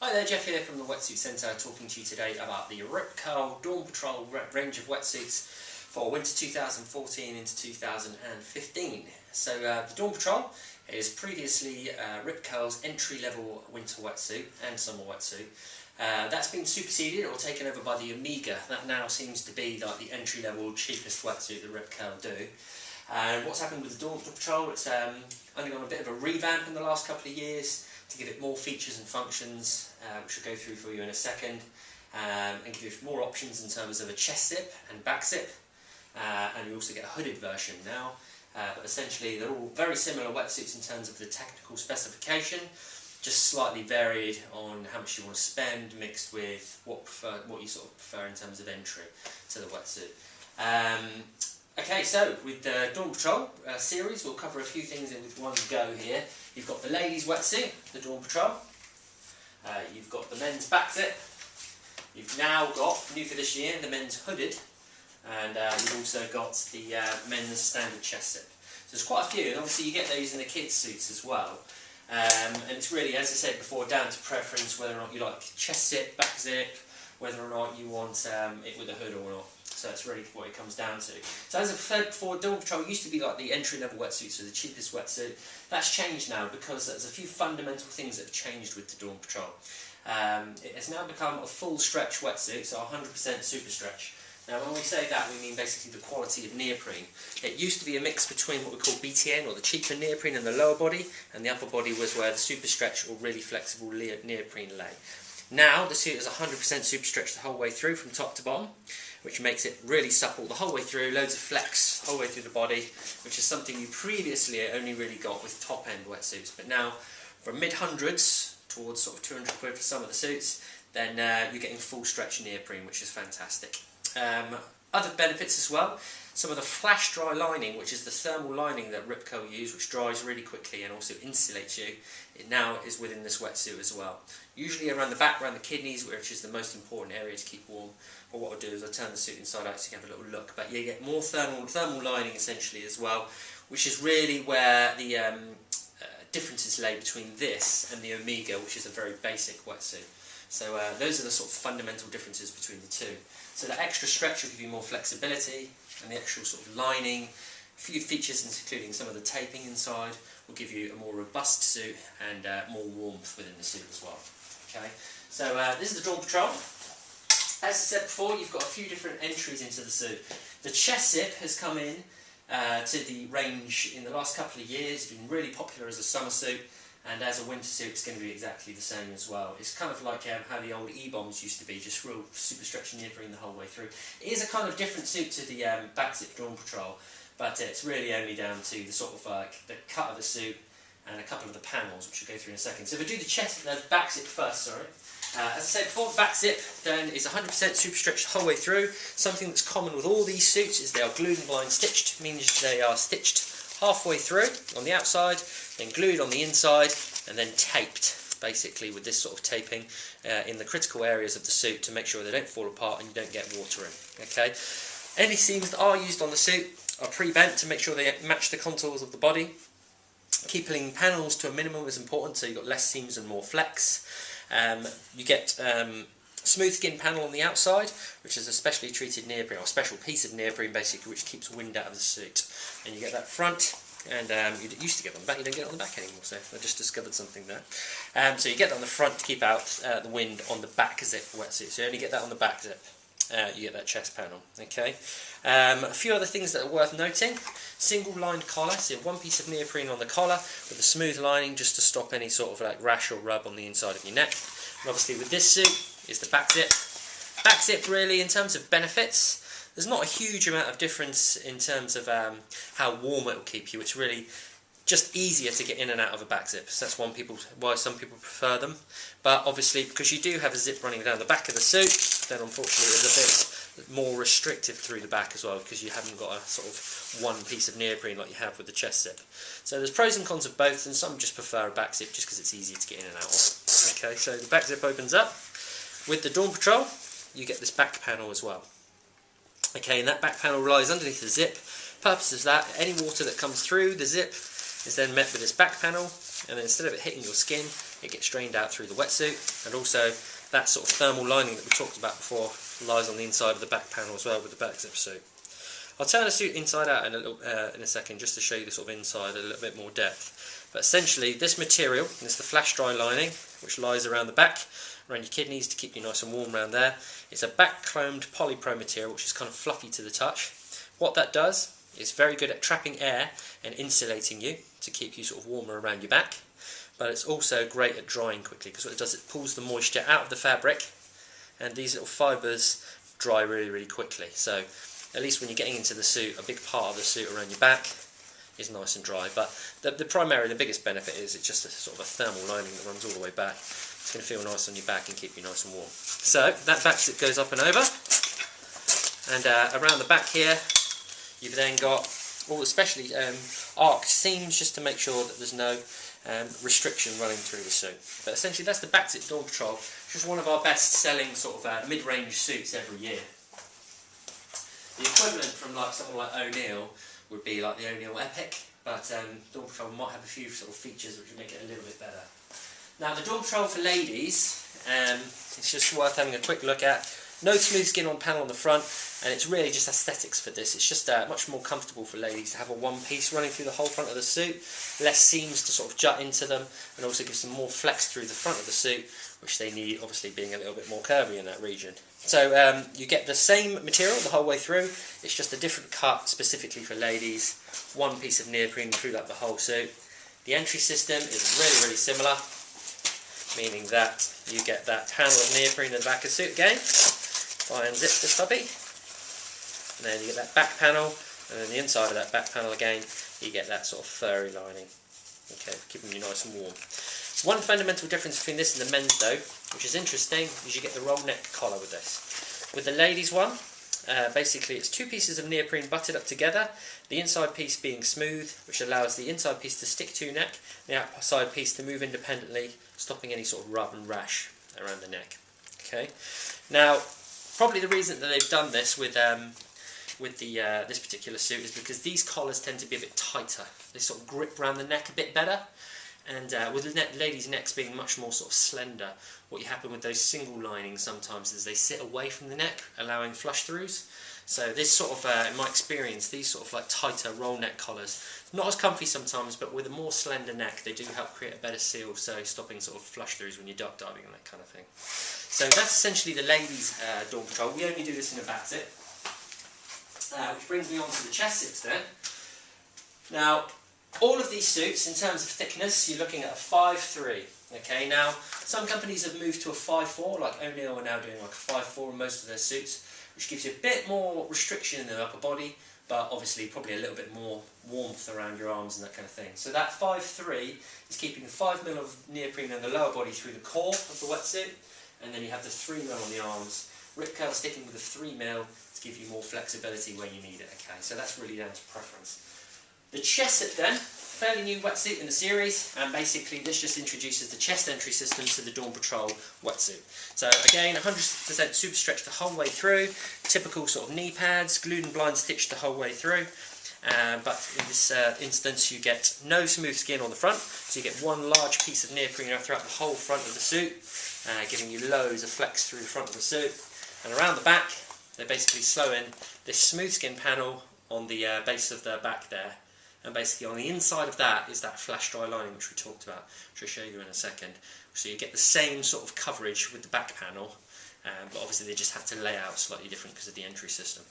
Hi there, Jeff here from the Wetsuit Centre, talking to you today about the Rip Curl Dawn Patrol range of wetsuits for winter 2014 into 2015. So the Dawn Patrol is previously Rip Curl's entry-level winter wetsuit and summer wetsuit. That's been superseded or taken over by the Omega. That now seems to be like the entry-level, cheapest wetsuit that Rip Curl do. And what's happened with the Dawn Patrol, it's undergone a bit of a revamp in the last couple of years to give it more features and functions, which I'll go through for you in a second, and give you more options in terms of a chest zip and back zip, and you also get a hooded version now. But essentially they're all very similar wetsuits in terms of the technical specification, just slightly varied on how much you want to spend, mixed with what you sort of prefer in terms of entry to the wetsuit. Okay, so with the Dawn Patrol series, we'll cover a few things in with one go here. You've got the ladies' wetsuit, the Dawn Patrol. You've got the men's back zip. You've now got, new for this year, the men's hooded. And you've also got the men's standard chest zip. So there's quite a few, and obviously you get those in the kids' suits as well. And it's really, as I said before, down to preference whether or not you like chest zip, back zip, whether or not you want it with a hood or not. So that's really what it comes down to. So as I've said before, Dawn Patrol used to be like the entry-level wetsuit, so the cheapest wetsuit. That's changed now because there's a few fundamental things that have changed with the Dawn Patrol. It has now become a full stretch wetsuit, so 100% super stretch. Now when we say that, we mean basically the quality of neoprene. It used to be a mix between what we call BTN, or the cheaper neoprene, in the lower body, and the upper body was where the super stretch or really flexible neoprene lay. Now the suit is 100% super stretch the whole way through from top to bottom, which makes it really supple the whole way through, loads of flex the whole way through the body, which is something you previously only really got with top-end wetsuits. But now, from mid-hundreds towards sort of 200 quid for some of the suits, then you're getting full stretch neoprene, which is fantastic. Other benefits as well, some of the flash dry lining, which is the thermal lining that Rip Curl use, which dries really quickly and also insulates you, it now is within this wetsuit as well. Usually around the back, around the kidneys, which is the most important area to keep warm. But what I'll do is I'll turn the suit inside out so you can have a little look. But you get more thermal lining essentially as well, which is really where the differences lay between this and the Omega, which is a very basic wetsuit. So those are the sort of fundamental differences between the two. So the extra stretch will give you more flexibility, and the actual sort of lining, a few features including some of the taping inside, will give you a more robust suit and more warmth within the suit as well. Okay, so this is the Dawn Patrol. As I said before, you've got a few different entries into the suit. The chest zip has come in to the range in the last couple of years. It's been really popular as a summer suit, and as a winter suit it's going to be exactly the same as well. It's kind of like how the old E-bombs used to be, just real super stretchy neoprene the whole way through. It is a kind of different suit to the back zip Dawn Patrol, but it's really only down to the sort of the cut of the suit and a couple of the panels, which we'll go through in a second. So if I do the back zip first, sorry. As I said before, the back zip then is 100% super stretched the whole way through. Something that's common with all these suits is they are glued and blind stitched, means they are stitched halfway through on the outside, then glued on the inside, and then taped, basically with this sort of taping in the critical areas of the suit to make sure they don't fall apart and you don't get water in. Okay? Any seams that are used on the suit are pre-bent to make sure they match the contours of the body. Keeping panels to a minimum is important, so you've got less seams and more flex. You get smooth skin panel on the outside, which is a specially treated neoprene, or a special piece of neoprene basically, which keeps wind out of the suit. And you get that front, and you used to get it on the back, you don't get it on the back anymore, so I just discovered something there. So you get that on the front to keep out the wind on the back zip wetsuit, so you only get that on the back zip. You get that chest panel. Okay. A few other things that are worth noting: single lined collar, so you have one piece of neoprene on the collar with a smooth lining just to stop any sort of like rash or rub on the inside of your neck. And obviously with this suit is the back zip. Back zip, really, in terms of benefits, there's not a huge amount of difference in terms of how warm it will keep you. It's really just easier to get in and out of a back zip, so that's why some people prefer them. But obviously, because you do have a zip running down the back of the suit, then unfortunately it's a bit more restrictive through the back as well, because you haven't got a sort of one piece of neoprene like you have with the chest zip. So there's pros and cons of both, and some just prefer a back zip just because it's easier to get in and out of. Okay, so the back zip opens up. With the Dawn Patrol, you get this back panel as well. Okay, and that back panel lies underneath the zip. Purpose is that any water that comes through the zip is then met with this back panel, and then instead of it hitting your skin, it gets drained out through the wetsuit, and also that sort of thermal lining that we talked about before lies on the inside of the back panel as well with the back zip suit. I'll turn the suit inside out in a second just to show you the sort of inside a little bit more depth. But essentially this material, this is the flash dry lining which lies around the back, around your kidneys to keep you nice and warm around there. It's a back combed polypro material which is kind of fluffy to the touch. What that does is very good at trapping air and insulating you to keep you sort of warmer around your back, but it's also great at drying quickly because what it does, it pulls the moisture out of the fabric, and these little fibres dry really quickly. So at least when you're getting into the suit, a big part of the suit around your back is nice and dry. But the biggest benefit is it's just a sort of a thermal lining that runs all the way back. It's going to feel nice on your back and keep you nice and warm. So that back zip goes up and over, and around the back here you've then got all especially arced seams just to make sure that there's no restriction running through the suit. But essentially that's the back zip Dawn Patrol, which is one of our best selling sort of mid-range suits every year. The equivalent from like someone like O'Neill would be like the O'Neill Epic, but Dawn Patrol might have a few sort of features which would make it a little bit better. Now the Dawn Patrol for ladies, it's just worth having a quick look at. No smooth skin on panel on the front, and it's really just aesthetics for this. It's just much more comfortable for ladies to have a one piece running through the whole front of the suit, less seams to sort of jut into them, and also gives them more flex through the front of the suit, which they need, obviously being a little bit more curvy in that region. So you get the same material the whole way through, it's just a different cut specifically for ladies, one piece of neoprene throughout the whole suit. The entry system is really similar, meaning that you get that panel of neoprene in the back of the suit again. Try and zip this puppy, and then you get that back panel, and then the inside of that back panel again you get that sort of furry lining, okay, keeping you nice and warm. One fundamental difference between this and the men's though, which is interesting, is you get the roll neck collar with this. With the ladies one, basically it's two pieces of neoprene butted up together, the inside piece being smooth, which allows the inside piece to stick to your neck, the outside piece to move independently, stopping any sort of rub and rash around the neck. Okay, now probably the reason that they've done this with this particular suit is because these collars tend to be a bit tighter. They sort of grip around the neck a bit better, and with the ladies' necks being much more sort of slender, what you happen with those single linings sometimes is they sit away from the neck, allowing flush throughs. So this sort of, in my experience, these sort of like tighter roll neck collars, not as comfy sometimes, but with a more slender neck, they do help create a better seal, so stopping sort of flush throughs when you're duck diving and that kind of thing. So that's essentially the ladies' Dawn Patrol. We only do this in a back zip, which brings me on to the chest zips then. Now, all of these suits, in terms of thickness, you're looking at a 5'3". Okay, now some companies have moved to a 5'4", like O'Neill are now doing like a 5'4" in most of their suits, which gives you a bit more restriction in the upper body, but obviously probably a little bit more warmth around your arms and that kind of thing. So that 5'3" is keeping the 5mm of neoprene in the lower body through the core of the wetsuit, and then you have the 3mm on the arms, rip curl sticking with the 3mm to give you more flexibility when you need it. Okay, so that's really down to preference. The chest zip then, fairly new wetsuit in the series, and basically this just introduces the chest entry system to the Dawn Patrol wetsuit. So again, 100% super stretch the whole way through, typical sort of knee pads, glued and blind stitched the whole way through, but in this instance you get no smooth skin on the front, so you get one large piece of neoprene throughout the whole front of the suit, giving you loads of flex through the front of the suit, and around the back they basically sew in this smooth skin panel on the base of the back there. And basically on the inside of that is that flash dry lining which we talked about, which I'll show you in a second. So you get the same sort of coverage with the back panel, but obviously they just have to lay out slightly different because of the entry system.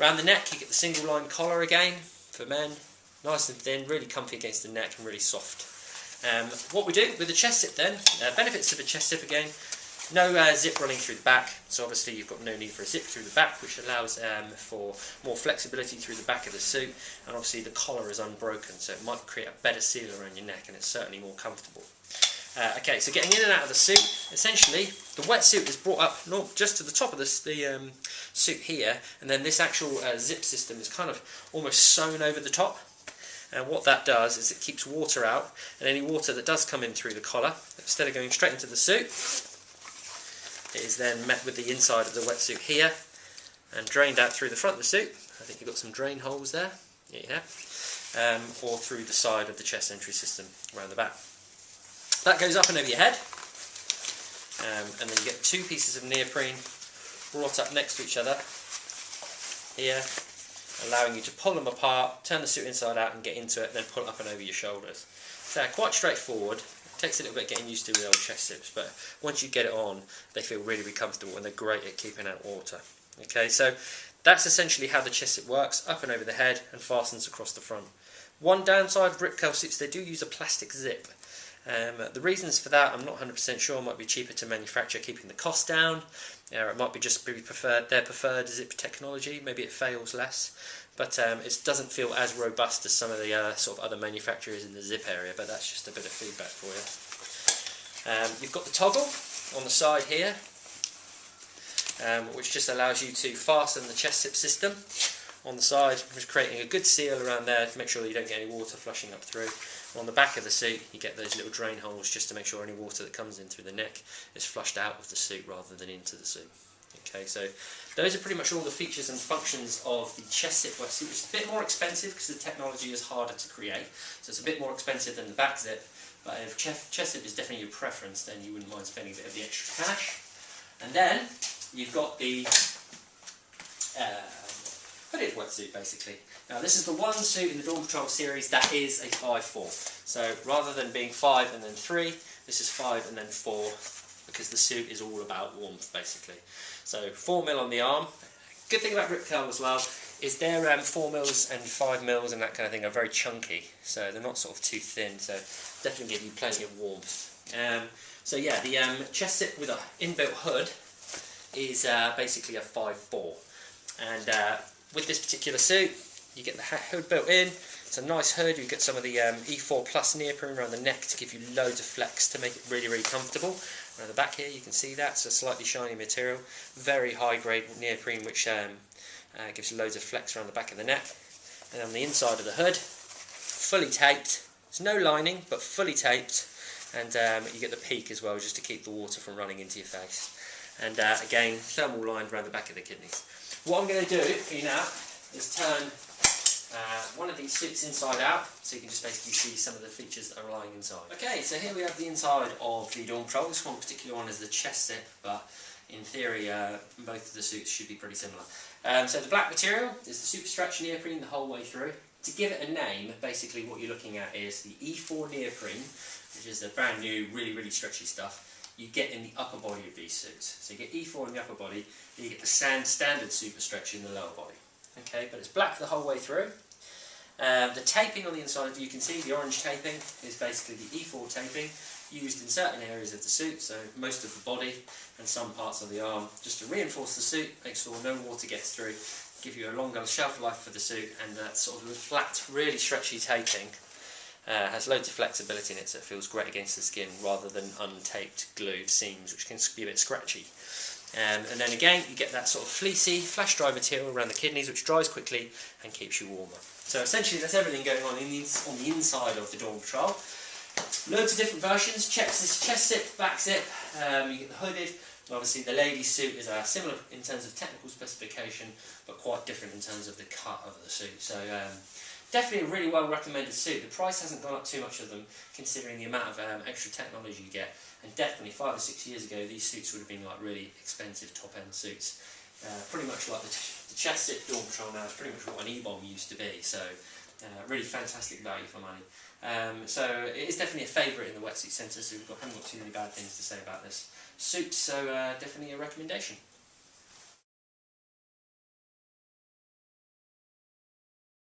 Around the neck you get the single line collar again for men, nice and thin, really comfy against the neck and really soft. What we do with the chest zip then, benefits of the chest zip again, no zip running through the back, so obviously you've got no need for a zip through the back, which allows for more flexibility through the back of the suit, and obviously the collar is unbroken, so it might create a better seal around your neck, and it's certainly more comfortable. Okay, so getting in and out of the suit, essentially the wetsuit is brought up just to the top of the suit here, and then this actual zip system is kind of almost sewn over the top. And what that does is it keeps water out, and any water that does come in through the collar, instead of going straight into the suit, it is then met with the inside of the wetsuit here and drained out through the front of the suit. I think you've got some drain holes there. Yeah, you have. or through the side of the chest entry system around the back. That goes up and over your head, and then you get two pieces of neoprene brought up next to each other here, allowing you to pull them apart, turn the suit inside out and get into it, and then pull it up and over your shoulders. So quite straightforward. It takes a little bit getting used to with old chest zips, but once you get it on, they feel really, really comfortable and they're great at keeping out water. Okay, so that's essentially how the chest zip works, up and over the head and fastens across the front. One downside of rip curl suits, they do use a plastic zip. The reasons for that I'm not 100% sure. It might be cheaper to manufacture, keeping the cost down. It might be just their preferred zip technology. Maybe it fails less, but it doesn't feel as robust as some of the sort of other manufacturers in the zip area. But that's just a bit of feedback for you. You've got the toggle on the side here, which just allows you to fasten the chest zip system on the side, just creating a good seal around there to make sure you don't get any water flushing up through. On the back of the suit you get those little drain holes just to make sure any water that comes in through the neck is flushed out of the suit rather than into the suit. Okay, so those are pretty much all the features and functions of the chest zip wetsuit, which is a bit more expensive because the technology is harder to create, so it's a bit more expensive than the back zip, but if chest zip is definitely your preference, then you wouldn't mind spending a bit of the extra cash. And then you've got the hooded wetsuit basically. Now this is the one suit in the Dawn Patrol series that is a 5-4. So rather than being 5 and then 3, this is 5 and then 4, because the suit is all about warmth basically. So 4mm on the arm. Good thing about rip curl as well is their 4mm and 5mm and that kind of thing are very chunky, so they're not sort of too thin, so definitely give you plenty of warmth. So yeah, the chest zip with an inbuilt hood is basically a 5-4, and with this particular suit you get the hood built in. It's a nice hood. You get some of the E4 Plus neoprene around the neck to give you loads of flex to make it really, really comfortable. Around the back here you can see that, it's a slightly shiny material, very high grade neoprene, which gives you loads of flex around the back of the neck. And on the inside of the hood, fully taped. There's no lining, but fully taped, and you get the peak as well, just to keep the water from running into your face. And again, thermal lined around the back of the kidneys. What I'm going to do for you now is turn one of these suits inside out, so you can just basically see some of the features that are lying inside. Okay, so here we have the inside of the Dawn Patrol. This one particular one is the chest zip, but in theory both of the suits should be pretty similar. So the black material is the super stretch neoprene the whole way through. To give it a name, basically what you're looking at is the E4 neoprene, which is the brand new, really, really stretchy stuff you get in the upper body of these suits. So you get E4 in the upper body, and you get the standard super stretch in the lower body. Okay, but it's black the whole way through. The taping on the inside, you can see the orange taping is basically the E4 taping used in certain areas of the suit, so most of the body and some parts of the arm, just to reinforce the suit, make sure no water gets through, give you a longer shelf life for the suit, and that sort of flat, really stretchy taping has loads of flexibility in it, so it feels great against the skin rather than untaped glued seams, which can be a bit scratchy. And then again you get that sort of fleecy, flash dry material around the kidneys, which dries quickly and keeps you warmer. So essentially that's everything going on on the inside of the Dawn Patrol. Loads of different versions. Chest zip, back zip, you get the hooded. Obviously the ladies' suit is similar in terms of technical specification, but quite different in terms of the cut of the suit. So definitely a really well recommended suit. The price hasn't gone up too much of them, considering the amount of extra technology you get. And definitely 5 or 6 years ago, these suits would have been like really expensive top-end suits. Pretty much like the chest zip Dawn Patrol now is pretty much what an E-bomb used to be. So really fantastic value for money. So it is definitely a favourite in the Wetsuit Centre. So haven't got too many bad things to say about this suit. So definitely a recommendation.